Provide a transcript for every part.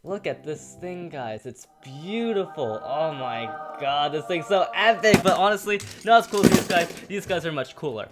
Look at this thing, guys. It's beautiful. Oh my god, this thing's so epic. But honestly, not as cool as these guys. These guys are much cooler.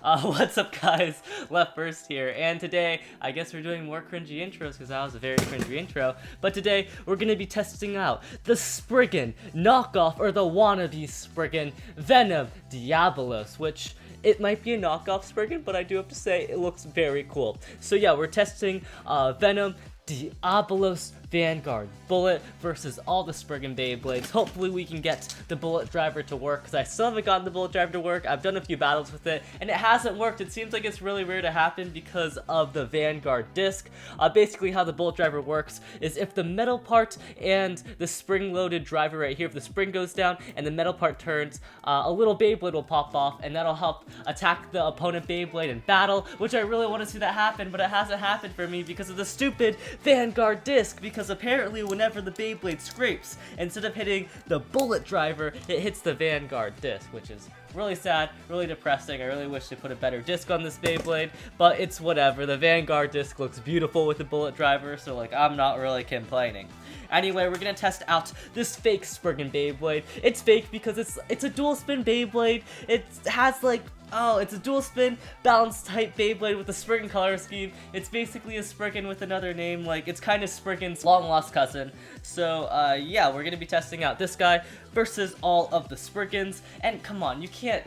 What's up, guys? LeftBurst here, and today I guess we're doing more cringy intros because that was a very cringy intro. But today we're gonna be testing out the Spriggan knockoff, or the wannabe Spriggan Venom Diabolos, which it might be a knockoff Spriggan, but I do have to say it looks very cool. So yeah, we're testing Venom Diabolos Vanguard Bullet versus all the Spriggan Beyblades. Hopefully we can get the bullet driver to work, because I still haven't gotten the bullet driver to work. I've done a few battles with it and it hasn't worked. It seems like it's really rare to happen because of the Vanguard disc. Basically how the bullet driver works is if the metal part and the spring loaded driver right here, if the spring goes down and the metal part turns, a little Beyblade will pop off, and that'll help attack the opponent Beyblade in battle, which I really want to see that happen, but it hasn't happened for me because of the stupid Vanguard disc. Because apparently whenever the Beyblade scrapes, instead of hitting the bullet driver, it hits the Vanguard disc, which is really sad, really depressing. I really wish they put a better disc on this Beyblade, but it's whatever. The Vanguard disc looks beautiful with the bullet driver, so like I'm not really complaining. Anyway, we're gonna test out this fake Spriggan Beyblade. It's fake because it's a dual spin Beyblade. It has like, oh, it's a dual spin balance type Beyblade with a Spriggan color scheme. It's basically a Spriggan with another name. Like, it's kind of Spriggan's long lost cousin. So yeah, we're gonna be testing out this guy versus all of the Spriggans. And come on, you can't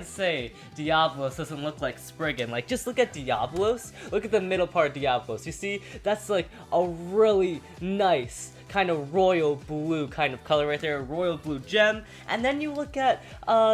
say Diabolos doesn't look like Spriggan. Like, just look at Diabolos. Look at the middle part of Diabolos. You see, that's like a really nice kind of royal blue kind of color right there, a royal blue gem. And then you look at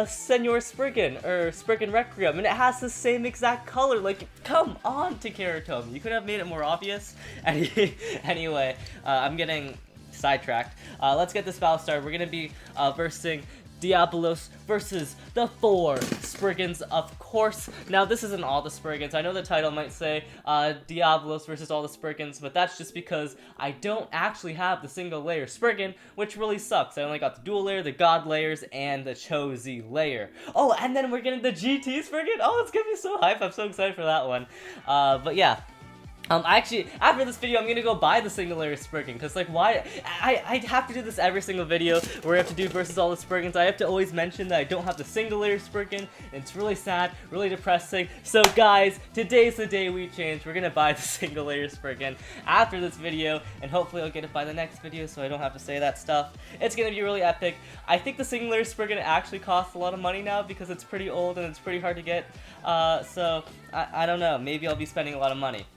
Senor Spriggan, or Spriggan Requiem, and it has the same exact color. Like, come on, Takeratome, you could have made it more obvious. Anyway, I'm getting sidetracked. Let's get this battle started. We're gonna be versing Diabolos versus the 4 Spriggans, of course. Now, this isn't all the Spriggans. I know the title might say Diabolos versus all the Spriggans, but that's just because I don't actually have the single layer Spriggan, which really sucks. I only got the dual layer, the god layers, and the Chozy layer. Oh, and then we're getting the GT Spriggan. Oh, it's gonna be so hype. I'm so excited for that one. But yeah. Actually, after this video, I'm gonna go buy the single layer Spriggan, because, like, why? I have to do this every single video where I have to do versus all the Spriggans. I have to always mention that I don't have the single layer Spriggan. It's really sad, really depressing. So, guys, today's the day we change. We're gonna buy the single layer Spriggan after this video, and hopefully I'll get it by the next video so I don't have to say that stuff. It's gonna be really epic. I think the single layer Spriggan actually costs a lot of money now because it's pretty old and it's pretty hard to get. So, I don't know. Maybe I'll be spending a lot of money.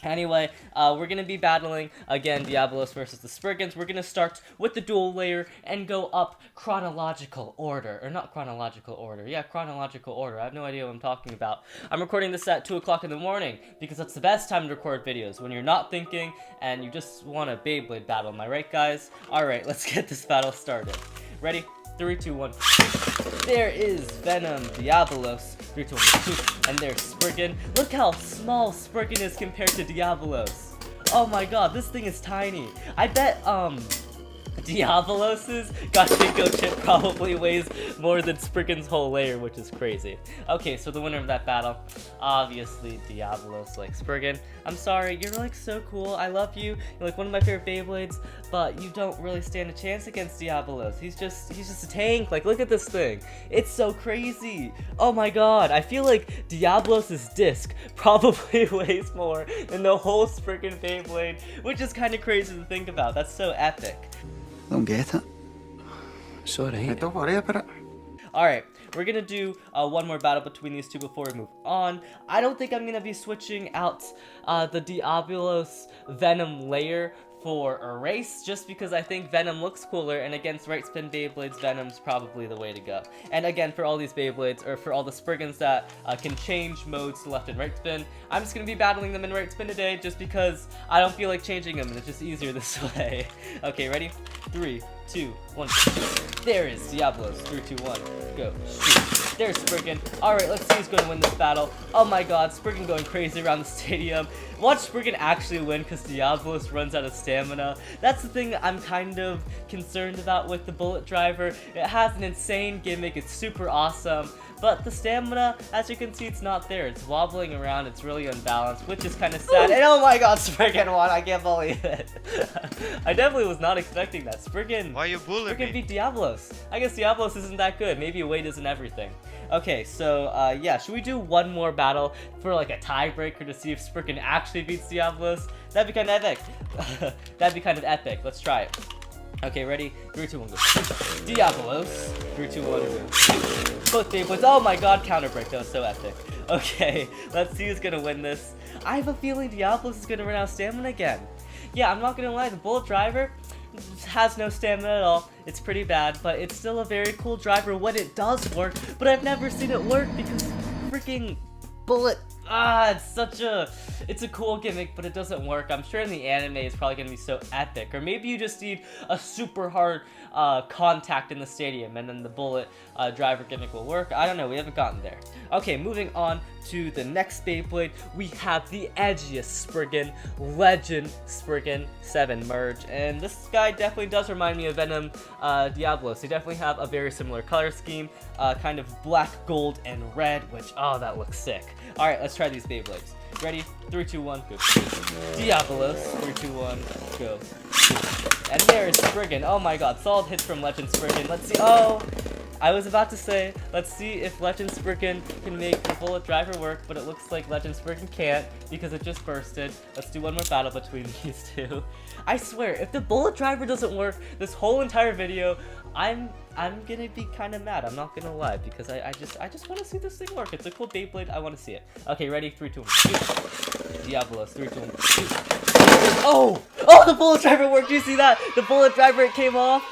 Anyway, we're going to be battling, again, Diabolos versus the Spriggans. We're going to start with the dual layer and go up chronological order. Or not chronological order. Yeah, chronological order. I have no idea what I'm talking about. I'm recording this at 2 o'clock in the morning because that's the best time to record videos, when you're not thinking and you just want a Beyblade battle. Am I right, guys? Alright, let's get this battle started. Ready? 3, 2, 1. There is Venom Diabolos. 3, 2, 1, 2. And there's Spriggan. Look how small Spriggan is compared to Diabolos. Oh my god, this thing is tiny. I bet Diabolos's Gachinko chip probably weighs more than Spriggan's whole layer, which is crazy. Okay, so the winner of that battle, obviously Diabolos, like Spriggan. I'm sorry, you're like so cool. I love you. You're like one of my favorite Beyblades, but you don't really stand a chance against Diabolos. He's just a tank. Like, look at this thing. It's so crazy. Oh my god, I feel like Diabolos's disc probably weighs more than the whole Spriggan Beyblade, which is kind of crazy to think about. That's so epic. Don't get it. Sorry. Don't worry about it. Alright, we're gonna do one more battle between these two before we move on. I don't think I'm gonna be switching out the Diabolos Venom layer for a race, just because I think Venom looks cooler, and against right spin Beyblades, Venom's probably the way to go. And again, for all these Beyblades, or for all the Spriggans that can change modes to left and right spin, I'm just going to be battling them in right spin today, just because I don't feel like changing them, and it's just easier this way. Okay, ready? 3, 2, 1. There is Diabolos. 3, 2, 1. Go. Shoot. There's Spriggan. Alright, let's see who's going to win this battle. Oh my god, Spriggan going crazy around the stadium. Watch Spriggan actually win because Diabolos runs out of stamina. That's the thing I'm kind of concerned about with the bullet driver. It has an insane gimmick. It's super awesome. but the stamina, as you can see, it's not there. It's wobbling around, it's really unbalanced, which is kind of sad. And oh my god, Spriggan won, I can't believe it. I definitely was not expecting that. Spriggan, why you bullying me? Spriggan beat Diabolos. I guess Diabolos isn't that good. Maybe weight isn't everything. Okay, so yeah, should we do one more battle for like a tiebreaker to see if Spriggan actually beats Diabolos? That'd be kind of epic. That'd be kind of epic. Let's try it. Okay, ready? 3, 2, 1, go. Diabolos. 3, 2, 1, go. Both Beyblades. Oh my god, counter break. That was so epic. Okay, let's see who's gonna win this. I have a feeling Diabolos is gonna run out of stamina again. Yeah, I'm not gonna lie, the Bullet Driver has no stamina at all. It's pretty bad, but it's still a very cool driver when it does work, but I've never seen it work because freaking Bullet, it's a cool gimmick, but it doesn't work. I'm sure in the anime it's probably gonna be so epic, or maybe you just need a super hard contact in the stadium and then the Bullet driver gimmick will work. I don't know, we haven't gotten there. Okay, moving on to the next Beyblade, we have the edgiest Spriggan, Legend Spriggan 7 merge, and this guy definitely does remind me of Venom Diabolos. They definitely have a very similar color scheme, kind of black, gold, and red, which, oh, that looks sick. Alright, let's try these Beyblades. Ready? 3, 2, 1, go. Diabolos. 3, 2, 1, go. And there is Spriggan. Oh my god, solid hits from Legend Spriggan. Let's see. Oh! I was about to say, let's see if Legend Spriggans can make the Bullet Driver work, but it looks like Legend Spriggans can't because it just bursted. Let's do one more battle between these two. I swear, if the Bullet Driver doesn't work this whole entire video, I'm gonna be kind of mad. I'm not gonna lie because I just want to see this thing work. It's a cool Beyblade. I want to see it. Okay, ready? 3, 2, 1. Diabolos. 3, 2, 1. Oh! Oh, the Bullet Driver worked. Do you see that? The Bullet Driver, it came off.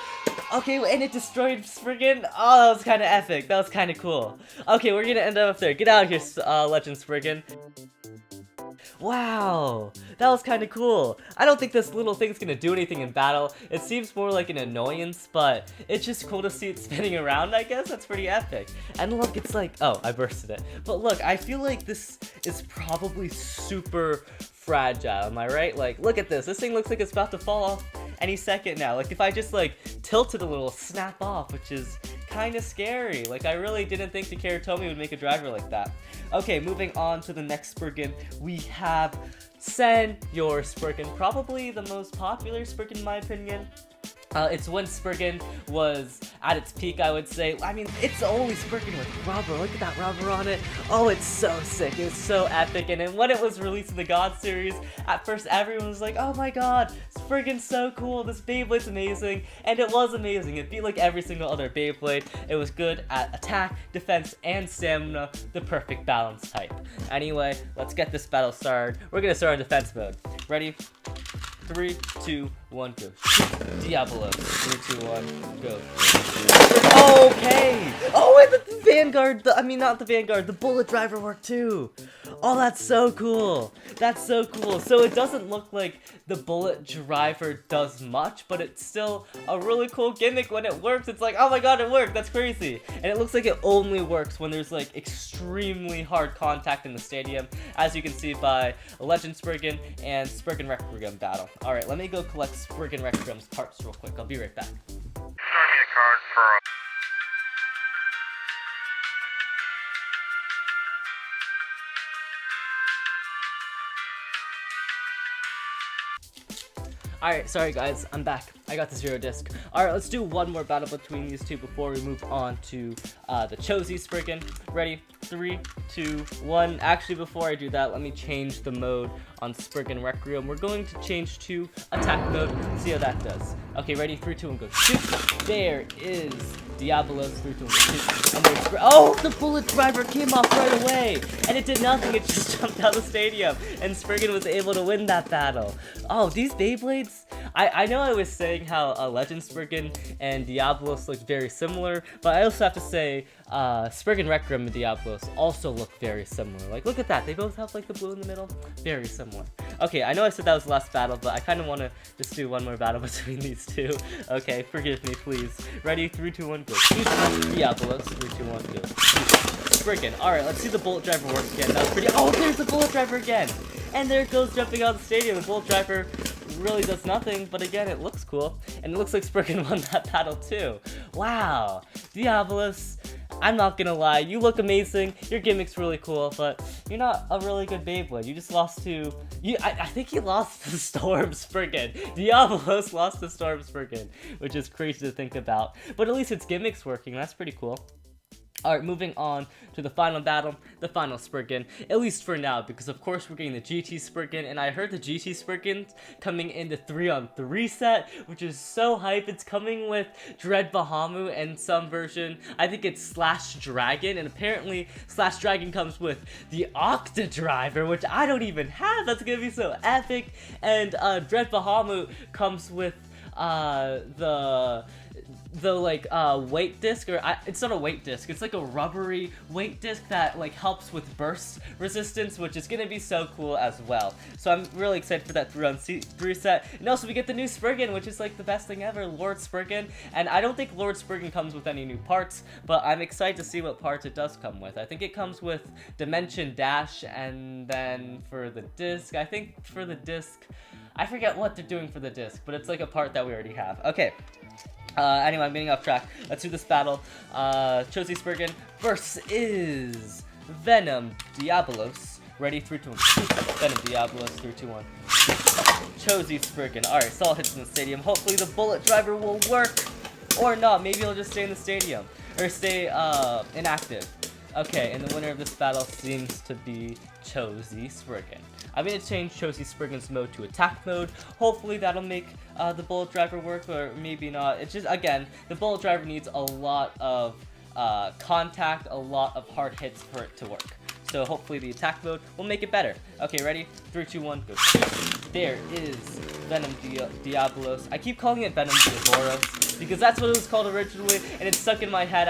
Okay, and it destroyed Spriggan. Oh, that was kind of epic. That was kind of cool. Okay, we're gonna end up there. Get out of here, Legend Spriggan. Wow, that was kind of cool. I don't think this little thing's gonna do anything in battle. It seems more like an annoyance, but it's just cool to see it spinning around, I guess. That's pretty epic. And look, it's like, oh, I bursted it. But look, I feel like this is probably super fragile, am I right? Like, look at this. This thing looks like it's about to fall off any second now. Like, if I just, like, tilt it a little, snap off, which is kind of scary. Like, I really didn't think the Karatomi would make a driver like that. Okay, moving on to the next Spriggan, we have Senor Spriggan, probably the most popular Spriggan in my opinion. It's when Spriggan was at its peak, I would say. I mean, it's always Spriggan with rubber. Look at that rubber on it. Oh, it's so sick. It was so epic. And then when it was released in the God series, at first everyone was like, oh my god, Spriggan's so cool. This Beyblade's amazing. And it was amazing. It beat like every single other Beyblade. It was good at attack, defense, and stamina. The perfect balance type. Anyway, let's get this battle started. We're gonna start in defense mode. Ready? 3, 2, 1, go. Diabolos. 3, 2, 1, go. Okay! Oh, and the Vanguard, not the Vanguard, the Bullet Driver worked too! Oh, that's so cool! That's so cool. So it doesn't look like the Bullet Driver does much, but it's still a really cool gimmick when it works. It's like, oh my god, it worked! That's crazy! And it looks like it only works when there's like extremely hard contact in the stadium, as you can see by Legend Spriggan and Spriggan Requiem battle. Alright, let me go collect Spriggan Requiem's parts real quick. I'll be right back. Alright, sorry guys, I'm back. I got the 0 disc. Alright, let's do one more battle between these two before we move on to the Chozy Spriggan. Ready? 3, 2, 1. Actually, before I do that, let me change the mode on Spriggan Requiem. We're going to change to attack mode, see how that does. Okay, ready? 3, 2, 1, go. Shoot! There is Diabolos. 3, 2, 1, shoot. And there's oh, the Bullet Driver came off right away! And it did nothing, it just jumped out of the stadium. And Spriggan was able to win that battle. Oh, these Beyblades, I know I was saying how Legend Spriggan and Diabolos look very similar, but I also have to say Spriggan Requiem and Diabolos also look very similar. Like, look at that, they both have like the blue in the middle, very similar. Okay, I know I said that was the last battle, but I kind of want to just do one more battle between these two. Okay, forgive me, please. Ready? 3, 2, 1, go. Diabolos. 3, 2, 1, go. Spriggan. Alright, let's see the Bullet Driver work again. That was pretty. Oh, there's the Bullet Driver again! And there it goes jumping out of the stadium. The Bullet Driver really does nothing, but again, it looks cool. And it looks like Spriggan won that battle too. Wow! Diabolos, I'm not gonna lie, you look amazing, your gimmick's really cool, but you're not a really good Beyblade. You just lost to... I think he lost to Storm Spriggan. Diabolos lost to Storm Spriggan, which is crazy to think about. But at least its gimmick's working, that's pretty cool. Alright, moving on to the final battle, the final Spriggan, at least for now, because of course we're getting the GT Spriggan, and I heard the GT Spriggans coming in the 3-on-3 set, which is so hype. It's coming with Dread Bahamut and some version, I think it's Slash Dragon, and apparently Slash Dragon comes with the Octa Driver, which I don't even have. That's gonna be so epic. And Dread Bahamut comes with the like weight disc, or it's not a weight disc, it's like a rubbery weight disc that like helps with burst resistance, which is gonna be so cool as well. So I'm really excited for that 3-on-3 set. And also we get the new Spriggan, which is like the best thing ever, Lord Spriggan. And I don't think Lord Spriggan comes with any new parts, but I'm excited to see what parts it does come with. I think it comes with Dimension Dash, and then for the disc, I think for the disc, I forget what they're doing for the disc, but it's like a part that we already have. Okay. Anyway, I'm getting off track. Let's do this battle. Chosi Spriggan versus Venom Diabolos. Ready? 3, 2, 1. Venom Diabolos. 3, 2, 1. Chosi Spriggan. Alright, solid hits in the stadium. Hopefully the bullet driver will work. Or not. Maybe it'll just stay in the stadium. Or stay inactive. Okay, and the winner of this battle seems to be Chosi Spriggan. I'm going to change Chosi Spriggan's mode to attack mode. Hopefully that'll make the bullet driver work, or maybe not. It's just, again, the bullet driver needs a lot of contact, a lot of hard hits for it to work. So hopefully the attack mode will make it better. Okay, ready? 3, 2, 1, go. There is Venom Diabolos. I keep calling it Venom Diabolos because that's what it was called originally, and it's stuck in my head.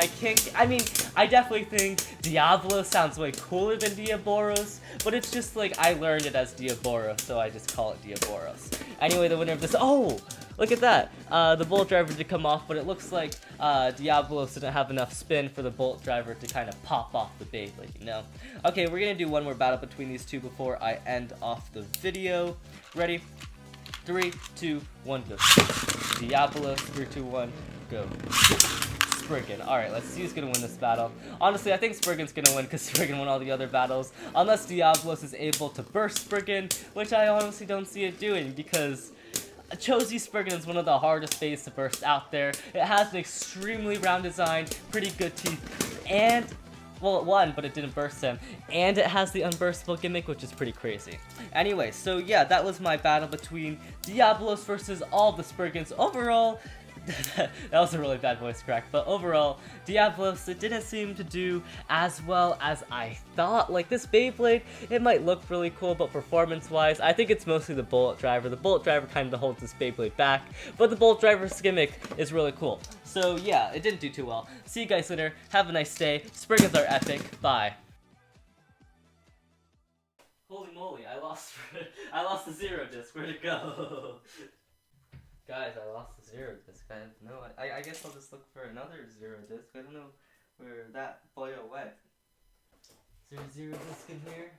I mean, I definitely think Diabolos sounds way cooler than Diabolos, but it's just like I learned it as Diabolos, so I just call it Diabolos. Anyway, the winner of this... Oh! Look at that! The bullet driver did come off, but it looks like Diabolos didn't have enough spin for the bullet driver to kind of pop off the Beyblade, you know? Okay, we're gonna do one more battle between these two before I end off the video. Ready? 3, 2, 1, go. Diabolos, 3, 2, 1, go. Spriggan. Alright, let's see who's gonna win this battle. Honestly, I think Spriggan's gonna win because Spriggan won all the other battles. Unless Diabolos is able to burst Spriggan, which I honestly don't see it doing because Chosi Spriggan is one of the hardest bays to burst out there. It has an extremely round design, pretty good teeth, and... well, it won, but it didn't burst him. And it has the unburstable gimmick, which is pretty crazy. Anyway, so yeah, that was my battle between Diabolos versus all the Spriggans. Overall, that was a really bad voice crack, but overall, Diabolos, it didn't seem to do as well as I thought. Like, this Beyblade, it might look really cool, but performance-wise, I think it's mostly the bullet driver. The bullet driver kind of holds this Beyblade back, but the bullet driver's gimmick is really cool. So yeah, it didn't do too well. See you guys later. Have a nice day. Spriggans are epic. Bye. Holy moly, I lost the zero disc. Where'd it go? Guys, I lost the zero disc. I have no... I guess I'll just look for another zero disc. I don't know where that boy went. Is there a zero disc in here?